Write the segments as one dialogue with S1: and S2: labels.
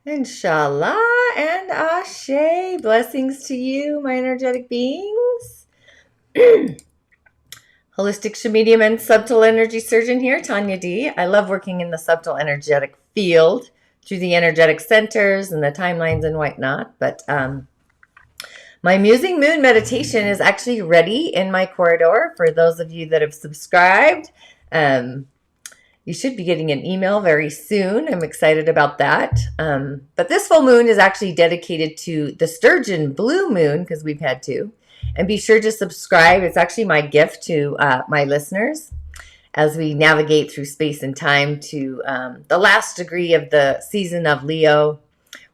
S1: InShalla and Ashe. Blessings to you, my energetic beings. Holistic medium and subtle energy surgeon here, Tonya D. I love working in the subtle energetic field through the energetic centers and the timelines and whatnot. But my Musing Moon meditation is actually ready in my corridor for those of you that have subscribed. You should be getting an email very soon. I'm excited about that. But this full moon is actually dedicated to the sturgeon blue moon because we've had two. And be sure to subscribe. It's actually my gift to my listeners as we navigate through space and time to the last degree of the season of Leo.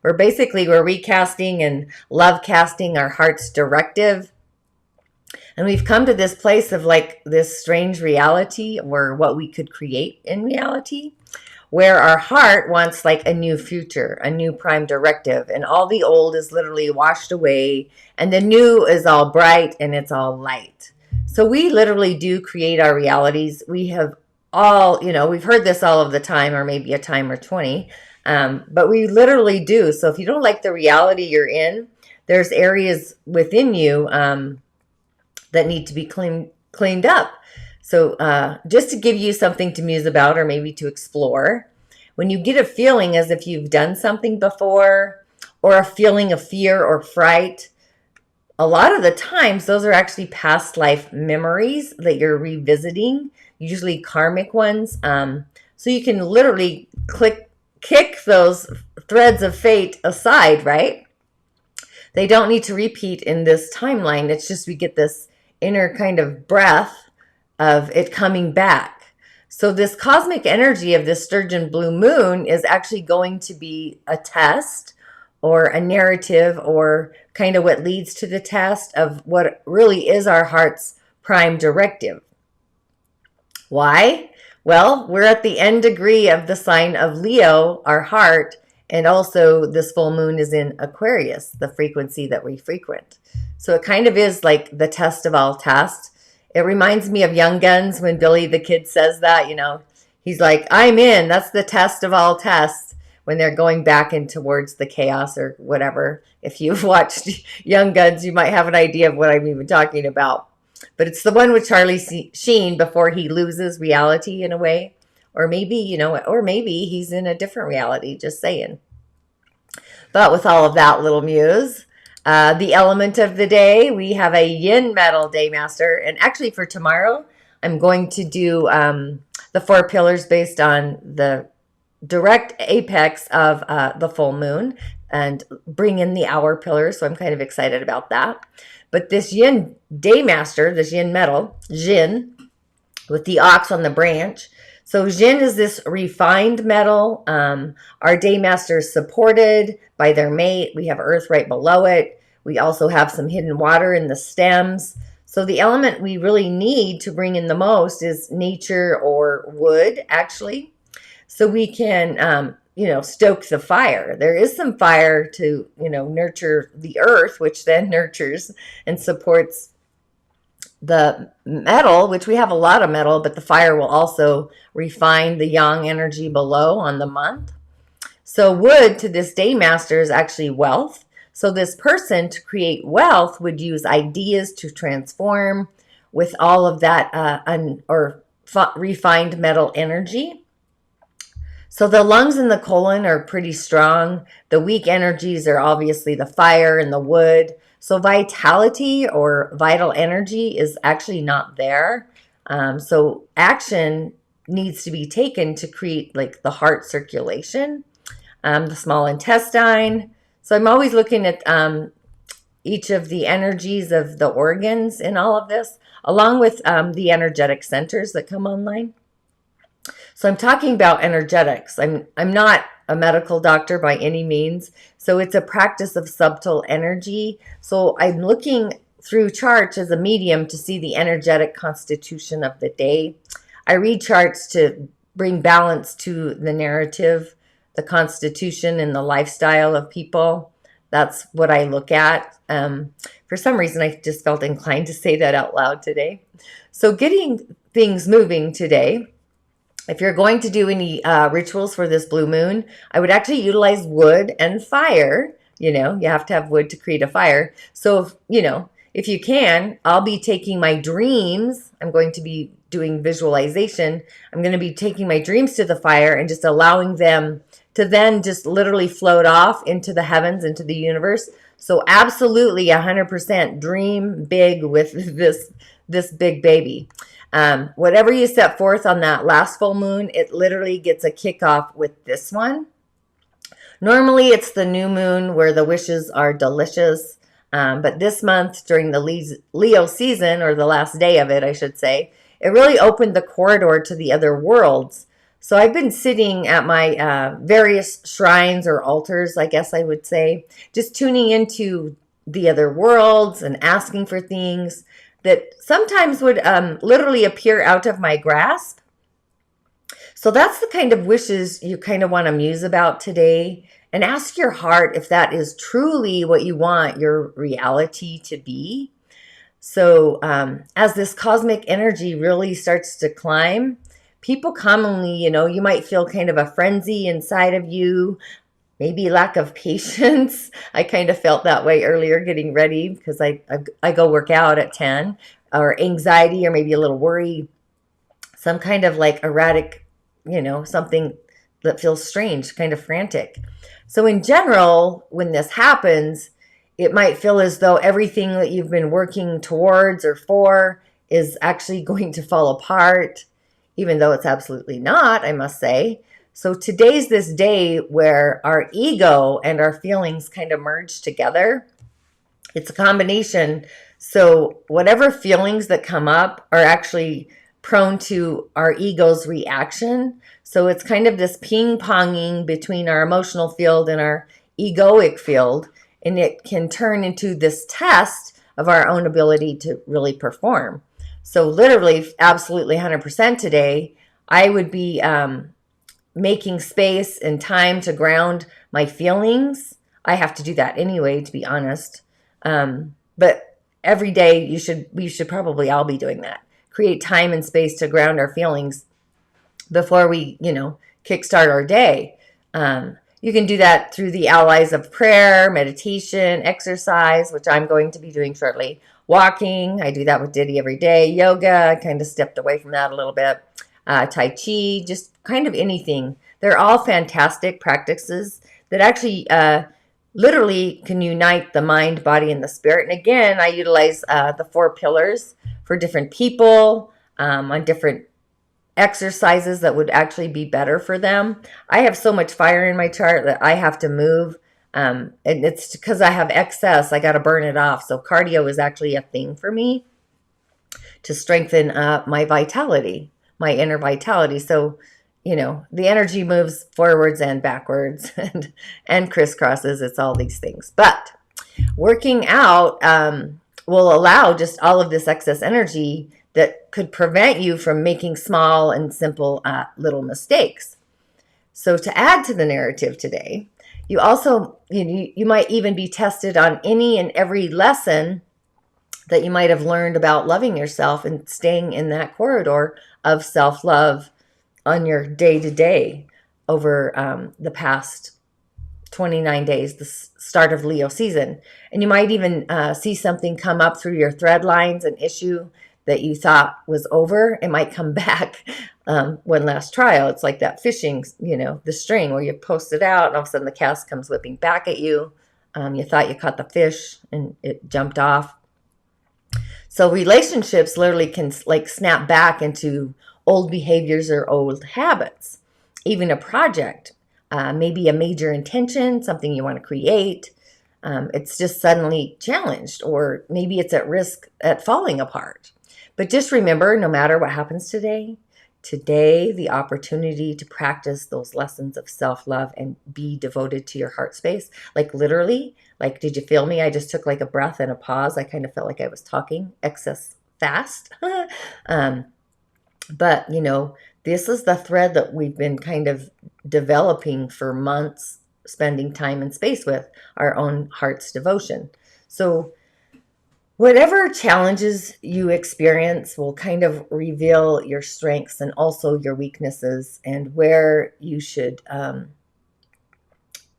S1: We're recasting and love casting our heart's directive. And we've come to this place of like this strange reality or what we could create in reality, where our heart wants like a new future, a new prime directive, and all the old is literally washed away, and the new is all bright and it's all light. So we literally do create our realities. We have all, we've heard this all of the time, or maybe a time or 20, but we literally do. So if you don't like the reality you're in, there's areas within you that need to be cleaned up. So just to give you something to muse about or maybe to explore, when you get a feeling as if you've done something before or a feeling of fear or fright, a lot of the times those are actually past life memories that you're revisiting, usually karmic ones. So you can literally kick those threads of fate aside, right? They don't need to repeat in this timeline. It's just we get this inner kind of breath of it coming back. So this cosmic energy of this sturgeon blue moon is actually going to be a test or a narrative or kind of what leads to the test of what really is our heart's prime directive. Why? Well, we're at the end degree of the sign of Leo, our heart, and also this full moon is in Aquarius, the frequency that we frequent. So it kind of is like the test of all tests. It reminds me of Young Guns when Billy the Kid says that, he's like, I'm in. That's the test of all tests when they're going back in towards the chaos or whatever. If you've watched Young Guns, you might have an idea of what I'm even talking about. But it's the one with Charlie Sheen before he loses reality in a way. Or maybe, or maybe he's in a different reality, just saying. But with all of that little muse, the element of the day, we have a Yin Metal Day Master. And actually for tomorrow, I'm going to do the 4 pillars based on the direct apex of the full moon and bring in the hour pillars. So I'm kind of excited about that. But this Yin Day Master, this Yin Metal, Yin, with the ox on the branch. So Yin is this refined metal. Our day master is supported by their mate. We have earth right below it. We also have some hidden water in the stems. So the element we really need to bring in the most is nature or wood, actually. So we can, stoke the fire. There is some fire to, nurture the earth, which then nurtures and supports the metal, which we have a lot of metal, but the fire will also refine the yang energy below on the month. So wood to this day master is actually wealth. So this person to create wealth would use ideas to transform with all of that refined metal energy. So the lungs and the colon are pretty strong. The weak energies are obviously the fire and the wood. So vitality or vital energy is actually not there. So action needs to be taken to create like the heart circulation, the small intestine. So I'm always looking at each of the energies of the organs in all of this, along with the energetic centers that come online. So I'm talking about energetics. I'm not a medical doctor by any means. So it's a practice of subtle energy. So I'm looking through charts as a medium to see the energetic constitution of the day. I read charts to bring balance to the narrative, the constitution, and the lifestyle of people. That's what I look at. For some reason, I just felt inclined to say that out loud today. So getting things moving today, If you're going to do any rituals for this blue moon, I would actually utilize wood and fire. You know, you have to have wood to create a fire. So, if you can, I'll be taking my dreams. I'm going to be doing visualization. I'm going to be taking my dreams to the fire and just allowing them to then just literally float off into the heavens, into the universe. So absolutely 100% dream big with this big baby. Whatever you set forth on that last full moon, it literally gets a kickoff with this one. Normally, it's the new moon where the wishes are delicious. But this month, during the Leo season, or the last day of it, I should say, it really opened the corridor to the other worlds. So I've been sitting at my various shrines or altars, I guess I would say, just tuning into the other worlds and asking for things that sometimes would literally appear out of my grasp. So that's the kind of wishes you kind of want to muse about today, and ask your heart if that is truly what you want your reality to be. So as this cosmic energy really starts to climb, people commonly, you might feel kind of a frenzy inside of you, maybe lack of patience. I kind of felt that way earlier getting ready because I go work out at 10, or anxiety, or maybe a little worry, some kind of like erratic, something that feels strange, kind of frantic. So in general, when this happens, it might feel as though everything that you've been working towards or for is actually going to fall apart, even though it's absolutely not, I must say. So today's this day where our ego and our feelings kind of merge together. It's a combination. So whatever feelings that come up are actually prone to our ego's reaction. So it's kind of this ping-ponging between our emotional field and our egoic field, and it can turn into this test of our own ability to really perform. So literally, absolutely 100% today, I would be making space and time to ground my feelings. I have to do that anyway, to be honest. But every day we should probably all be doing that. Create time and space to ground our feelings before we, kickstart our day. You can do that through the allies of prayer, meditation, exercise, which I'm going to be doing shortly. Walking, I do that with Diddy every day. Yoga, I kind of stepped away from that a little bit. Tai Chi, just kind of anything. They're all fantastic practices that actually literally can unite the mind, body, and the spirit. And again, I utilize the 4 pillars for different people on different exercises that would actually be better for them. I have so much fire in my chart that I have to move. And it's because I have excess. I got to burn it off. So cardio is actually a thing for me to strengthen my vitality, my inner vitality. So, the energy moves forwards and backwards and crisscrosses. It's all these things. But working out will allow just all of this excess energy that could prevent you from making small and simple little mistakes. So to add to the narrative today, you also, you might even be tested on any and every lesson that you might have learned about loving yourself and staying in that corridor of self-love on your day-to-day over the past 29 days, the start of Leo season. And you might even see something come up through your thread lines, an issue that you thought was over. It might come back one last trial. It's like that fishing, the string where you post it out and all of a sudden the cast comes whipping back at you. You thought you caught the fish and it jumped off. So relationships literally can like snap back into old behaviors or old habits. Even a project, maybe a major intention, something you want to create. It's just suddenly challenged, or maybe it's at risk at falling apart. But just remember, no matter what happens today, the opportunity to practice those lessons of self-love and be devoted to your heart space, like literally, like, did you feel me? I just took like a breath and a pause. I kind of felt like I was talking excess fast. But, this is the thread that we've been kind of developing for months, spending time and space with our own heart's devotion. So whatever challenges you experience will kind of reveal your strengths and also your weaknesses, and where you should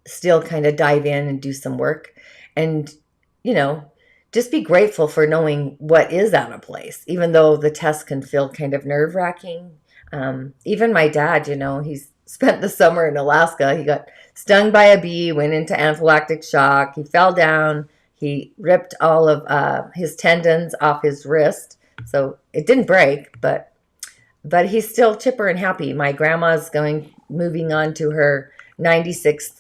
S1: still kind of dive in and do some work. And, you know, just be grateful for knowing what is out of place, even though the test can feel kind of nerve wracking. Even my dad, he's spent the summer in Alaska. He got stung by a bee, went into anaphylactic shock. He fell down. He ripped all of his tendons off his wrist. So it didn't break, but he's still chipper and happy. My grandma's moving on to her 96th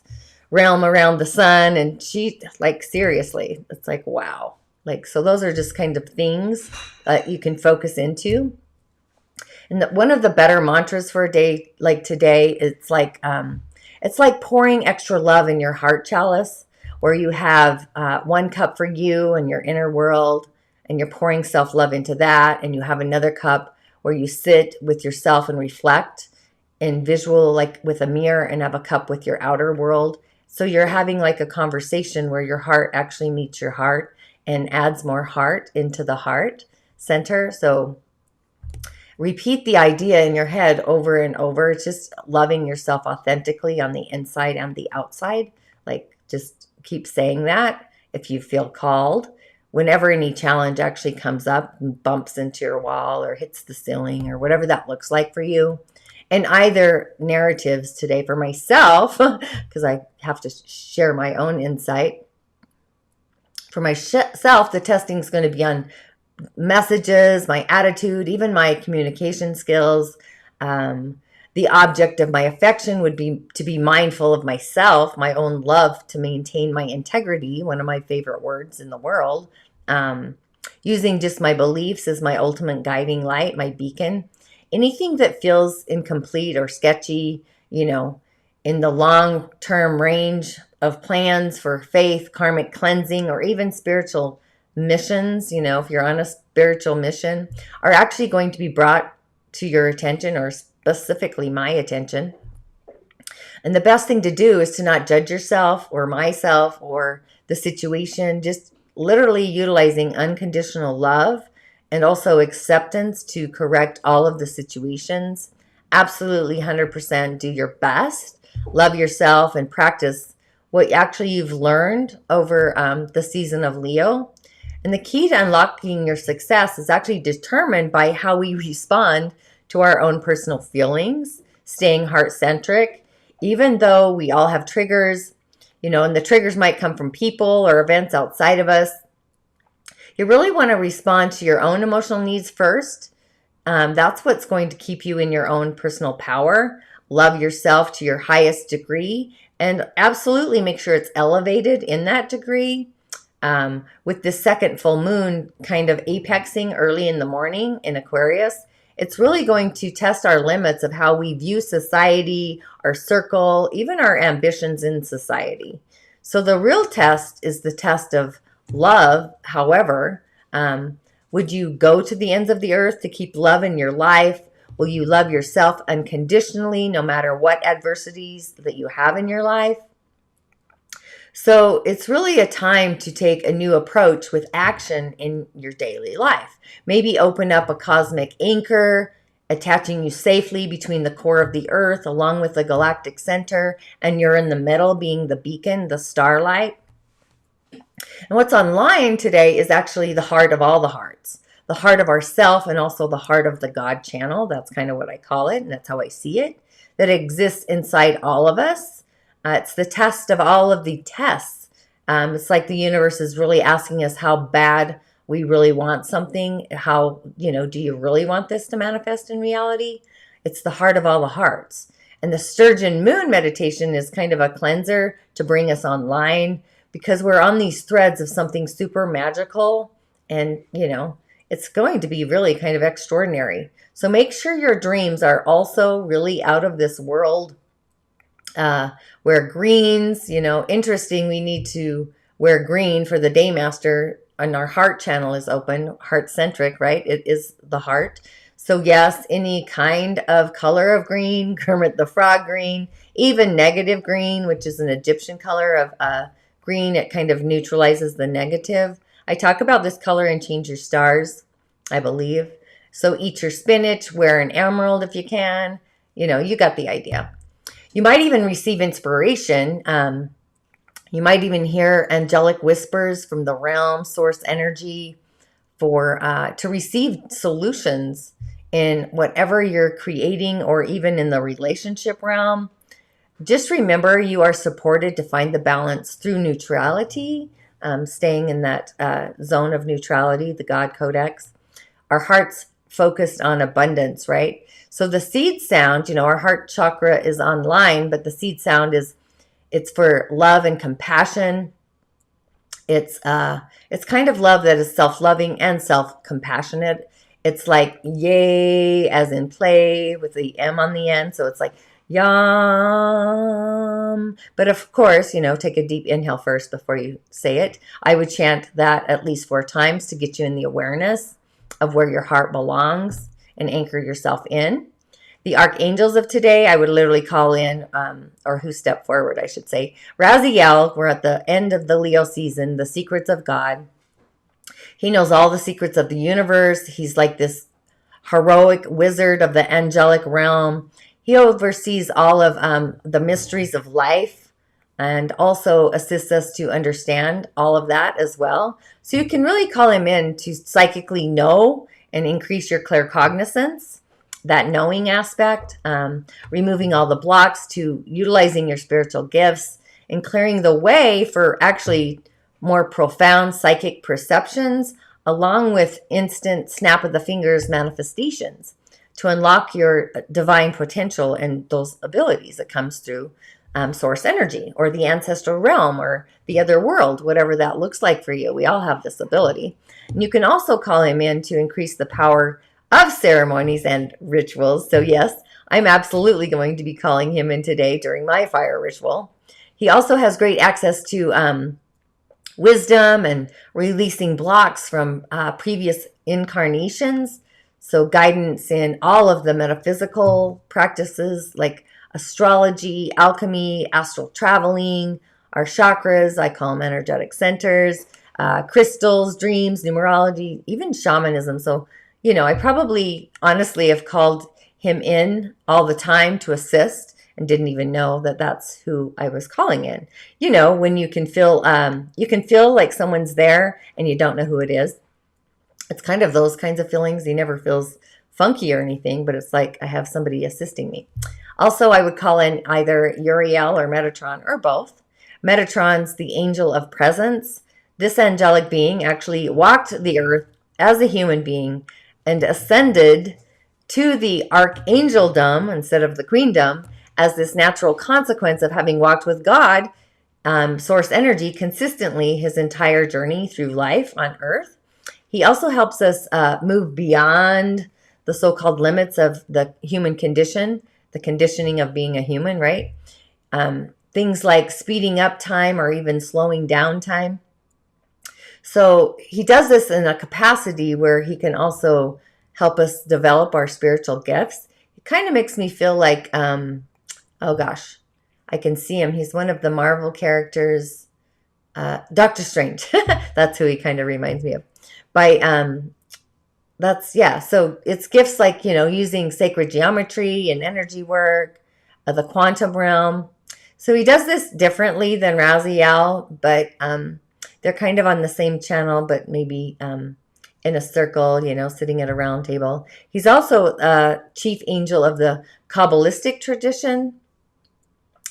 S1: realm around the sun, and she, like, seriously, it's like, wow. Like, so those are just kind of things you can focus into. And one of the better mantras for a day like today, it's like pouring extra love in your heart chalice, where you have 1 cup for you and your inner world, and you're pouring self-love into that, and you have another cup where you sit with yourself and reflect in visual, like with a mirror, and have a cup with your outer world. So you're having like a conversation where your heart actually meets your heart and adds more heart into the heart center. So repeat the idea in your head over and over. It's just loving yourself authentically on the inside and the outside. Like, just keep saying that if you feel called. Whenever any challenge actually comes up and bumps into your wall or hits the ceiling or whatever that looks like for you. And either narratives today for myself, because I have to share my own insight. For myself, the testing is going to be on messages, my attitude, even my communication skills. The object of my affection would be to be mindful of myself, my own love, to maintain my integrity, one of my favorite words in the world. Using just my beliefs as my ultimate guiding light, my beacon. Anything that feels incomplete or sketchy, in the long-term range of plans for faith, karmic cleansing, or even spiritual missions, if you're on a spiritual mission, are actually going to be brought to your attention, or specifically my attention. And the best thing to do is to not judge yourself or myself or the situation, just literally utilizing unconditional love and also acceptance to correct all of the situations. Absolutely 100% do your best. Love yourself and practice what actually you've learned over the season of Leo. And the key to unlocking your success is actually determined by how we respond to our own personal feelings, staying heart-centric, even though we all have triggers, and the triggers might come from people or events outside of us. You really want to respond to your own emotional needs first. That's what's going to keep you in your own personal power. Love yourself to your highest degree, and absolutely make sure it's elevated in that degree. With the second full moon kind of apexing early in the morning in Aquarius, it's really going to test our limits of how we view society, our circle, even our ambitions in society. So the real test is the test of love. However, would you go to the ends of the earth to keep love in your life? Will you love yourself unconditionally, no matter what adversities that you have in your life? So it's really a time to take a new approach with action in your daily life. Maybe open up a cosmic anchor, attaching you safely between the core of the earth along with the galactic center, and you're in the middle, being the beacon, the starlight. And what's online today is actually the heart of all the hearts, the heart of ourself, and also the heart of the God channel. That's kind of what I call it, and that's how I see it, that exists inside all of us. It's the test of all of the tests. It's like the universe is really asking us how bad we really want something. How, do you really want this to manifest in reality? It's the heart of all the hearts. And the Sturgeon Moon meditation is kind of a cleanser to bring us online, because we're on these threads of something super magical, and, it's going to be really kind of extraordinary. So make sure your dreams are also really out of this world. Wear greens, interesting. We need to wear green for the Daymaster, and our heart channel is open, heart-centric, right? It is the heart. So yes, any kind of color of green, Kermit the Frog green, even negative green, which is an Egyptian color of green. It kind of neutralizes the negative. I talk about this color in Change Your Stars, I believe. So eat your spinach, wear an emerald if you can. You know, you got the idea. You might even receive inspiration. You might even hear angelic whispers from the realm, source energy, for to receive solutions in whatever you're creating, or even in the relationship realm. Just remember, you are supported to find the balance through neutrality, staying in that zone of neutrality, the God Codex. Our heart's focused on abundance, right? So the seed sound, you know, our heart chakra is online, but the seed sound it's for love and compassion. It's kind of love that is self-loving and self-compassionate. It's like yay, as in play, with the M on the end. So it's like yum. But of course, you know, take a deep inhale first before you say it. I would chant that at least 4 times to get you in the awareness of where your heart belongs and anchor yourself in. The archangels of today, I would literally call in, or who stepped forward, I should say. Raziel, we're at the end of the Leo season, the secrets of God. He knows all the secrets of the universe. He's like this heroic wizard of the angelic realm. He oversees all of the mysteries of life, and also assists us to understand all of that as well. So you can really call him in to psychically know and increase your claircognizance, that knowing aspect, removing all the blocks to utilizing your spiritual gifts and clearing the way for actually more profound psychic perceptions, along with instant snap of the fingers manifestations to unlock your divine potential and those abilities that comes through source energy or the ancestral realm or the other world, whatever that looks like for you. We all have this ability. And you can also call him in to increase the power of ceremonies and rituals. So yes, I'm absolutely going to be calling him in today during my fire ritual. He also has great access to wisdom and releasing blocks from previous incarnations. So guidance in all of the metaphysical practices like astrology, alchemy, astral traveling, our chakras, I call them energetic centers, crystals, dreams, numerology, even shamanism. So, you know, I probably honestly have called him in all the time to assist and didn't even know that that's who I was calling in. You know, when you can feel like someone's there and you don't know who it is. It's kind of those kinds of feelings. He never feels funky or anything, but it's like I have somebody assisting me. Also, I would call in either Uriel or Metatron or both. Metatron's the angel of presence. This angelic being actually walked the earth as a human being and ascended to the archangeldom instead of the queendom as this natural consequence of having walked with God, source energy, consistently his entire journey through life on earth. He also helps us move beyond the so-called limits of the human condition, the conditioning of being a human, right? Things like speeding up time or even slowing down time. So he does this in a capacity where he can also help us develop our spiritual gifts. It kind of makes me feel like, oh gosh, I can see him. He's one of the Marvel characters, Doctor Strange. That's who he kind of reminds me of. So it's gifts like, you know, using sacred geometry and energy work, the quantum realm. So he does this differently than Raziel, but they're kind of on the same channel, but maybe in a circle, you know, sitting at a round table. He's also chief angel of the Kabbalistic tradition.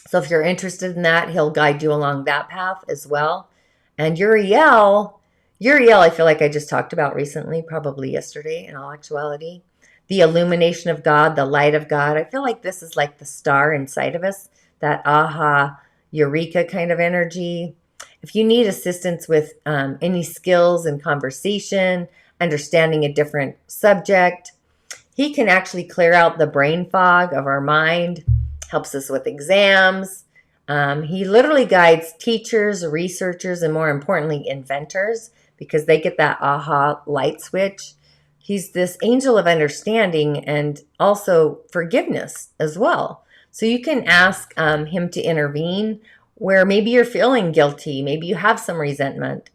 S1: So if you're interested in that, he'll guide you along that path as well. And Uriel, I feel like I just talked about recently, probably yesterday in all actuality. The illumination of God, the light of God. I feel like this is like the star inside of us, that aha, eureka kind of energy. If you need assistance with any skills in conversation, understanding a different subject, he can actually clear out the brain fog of our mind, helps us with exams. He literally guides teachers, researchers, and more importantly, inventors, because they get that aha light switch. He's this angel of understanding and also forgiveness as well. So you can ask him to intervene where maybe you're feeling guilty, maybe you have some resentment.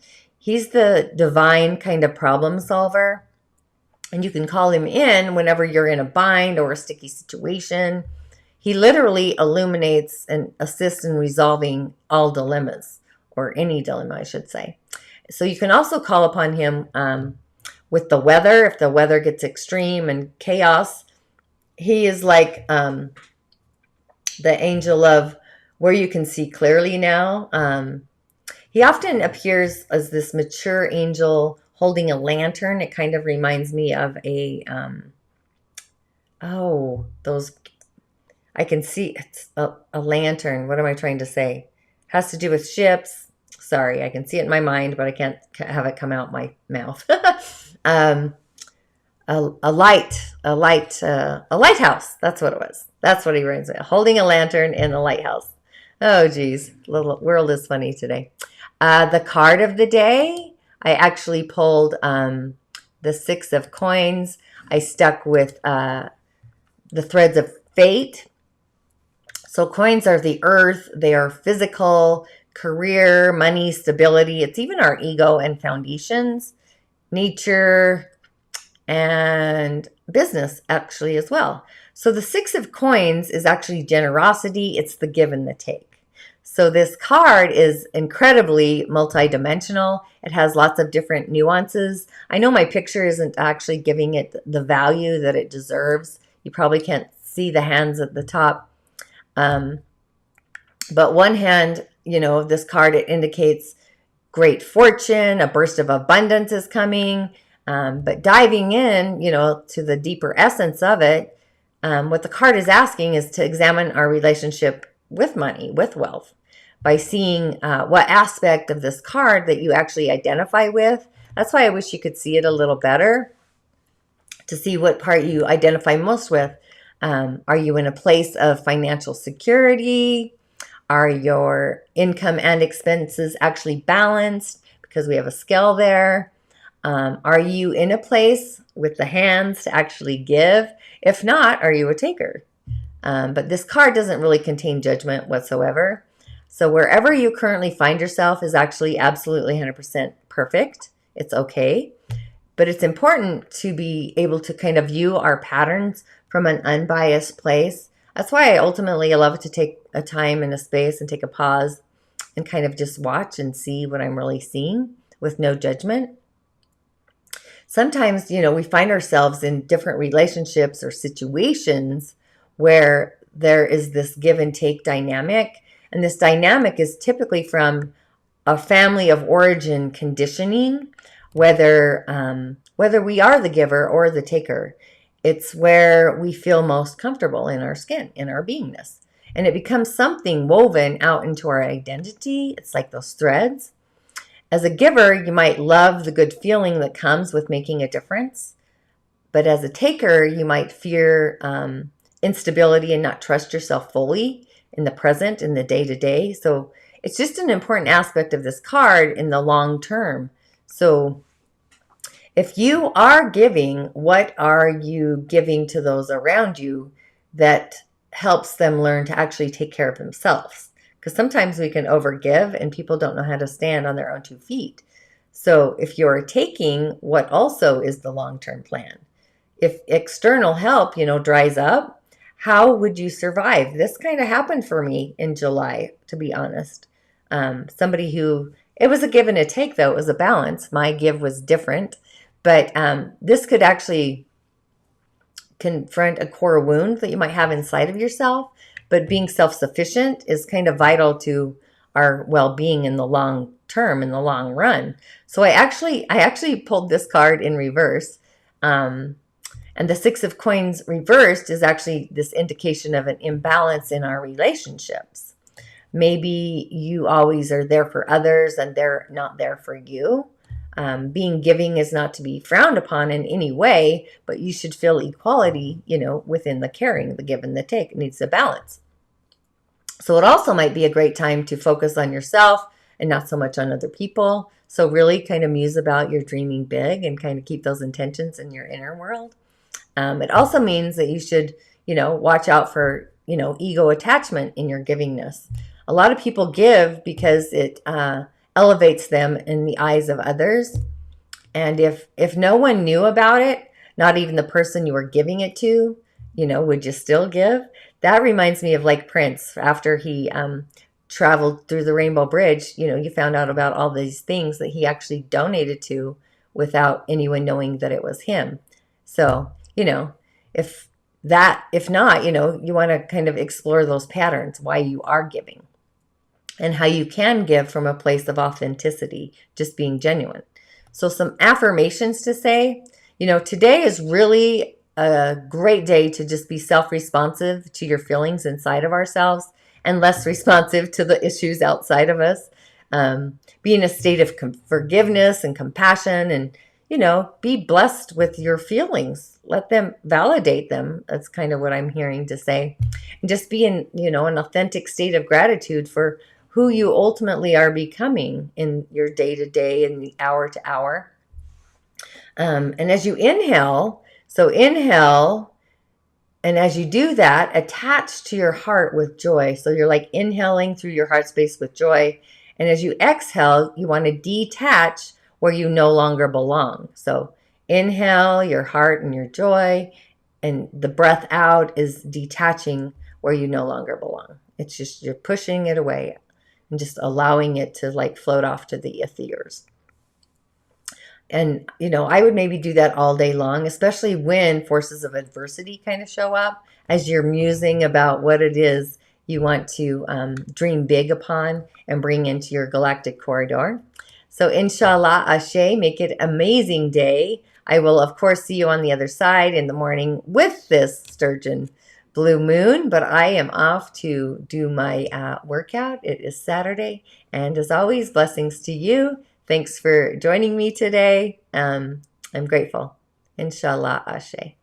S1: He's the divine kind of problem solver. And you can call him in whenever you're in a bind or a sticky situation. He literally illuminates and assists in resolving all dilemmas, or any dilemma, I should say. So you can also call upon him with the weather. If the weather gets extreme and chaos, he is like the angel of where you can see clearly now. He often appears as this mature angel holding a lantern. It kind of reminds me of I can see it's a lantern. What am I trying to say? Has to do with ships. Sorry, I can see it in my mind, but I can't have it come out my mouth. A lighthouse. That's what it was. That's what he reminds me of. Holding a lantern in a lighthouse. Oh, geez. The world is funny today. The card of the day, I actually pulled the 6 of coins. I stuck with the threads of fate. So coins are the earth. They are physical, career, money, stability. It's even our ego and foundations, nature, and business actually as well. So the 6 of coins is actually generosity. It's the give and the take. So this card is incredibly multidimensional. It has lots of different nuances. I know my picture isn't actually giving it the value that it deserves. You probably can't see the hands at the top. But one hand, this card, it indicates great fortune, a burst of abundance is coming. But diving in, to the deeper essence of it, what the card is asking is to examine our relationship with money, with wealth, by seeing what aspect of this card that you actually identify with. That's why I wish you could see it a little better, to see what part you identify most with. Are you in a place of financial security? Are your income and expenses actually balanced? Because we have a scale there. Are you in a place with the hands to actually give? If not, are you a taker? But this card doesn't really contain judgment whatsoever. So wherever you currently find yourself is actually absolutely 100% perfect. It's okay. But it's important to be able to kind of view our patterns from an unbiased place. That's why I ultimately love to take a time and a space and take a pause and kind of just watch and see what I'm really seeing with no judgment. Sometimes, we find ourselves in different relationships or situations where there is this give and take dynamic. And this dynamic is typically from a family of origin conditioning, whether we are the giver or the taker. It's where we feel most comfortable in our skin, in our beingness. And it becomes something woven out into our identity. It's like those threads. As a giver, you might love the good feeling that comes with making a difference. But as a taker, you might fear instability and not trust yourself fully in the present, in the day-to-day. So it's just an important aspect of this card in the long term. So if you are giving, what are you giving to those around you that helps them learn to actually take care of themselves? Because sometimes we can overgive and people don't know how to stand on their own 2 feet. So if you're taking, what also is the long-term plan? If external help, dries up, how would you survive? This kind of happened for me in July, to be honest. Somebody who, it was a give and a take though, it was a balance. My give was different, but this could actually confront a core wound that you might have inside of yourself. But being self-sufficient is kind of vital to our well-being in the long term, in the long run. So I actually pulled this card in reverse. And the 6 of coins reversed is actually this indication of an imbalance in our relationships. Maybe you always are there for others and they're not there for you. Being giving is not to be frowned upon in any way, but you should feel equality, within the caring, the give and the take. It needs a balance. So it also might be a great time to focus on yourself and not so much on other people. So really kind of muse about your dreaming big and kind of keep those intentions in your inner world. It also means that you should, watch out for, ego attachment in your givingness. A lot of people give because it elevates them in the eyes of others. And if no one knew about it, not even the person you were giving it to, would you still give? That reminds me of like Prince after he traveled through the Rainbow Bridge. You found out about all these things that he actually donated to without anyone knowing that it was him. So, if not, you want to kind of explore those patterns, why you are giving and how you can give from a place of authenticity, just being genuine. So some affirmations to say, today is really a great day to just be self-responsive to your feelings inside of ourselves and less responsive to the issues outside of us. Be in a state of forgiveness and compassion and, be blessed with your feelings. Let them validate them. That's kind of what I'm hearing to say. And just be in, an authentic state of gratitude for who you ultimately are becoming in your day-to-day and the hour-to-hour. And as you inhale, so inhale, and as you do that, attach to your heart with joy. So you're like inhaling through your heart space with joy. And as you exhale, you want to detach where you no longer belong. So inhale your heart and your joy, and the breath out is detaching where you no longer belong. It's just you're pushing it away and just allowing it to like float off to the ethers. And, I would maybe do that all day long, especially when forces of adversity kind of show up as you're musing about what it is you want to dream big upon and bring into your galactic corridor. So InShalla, Ashe, make it an amazing day. I will, of course, see you on the other side in the morning with this sturgeon blue moon, but I am off to do my workout. It is Saturday, and as always, blessings to you. Thanks for joining me today. I'm grateful. InShalla, Ashe.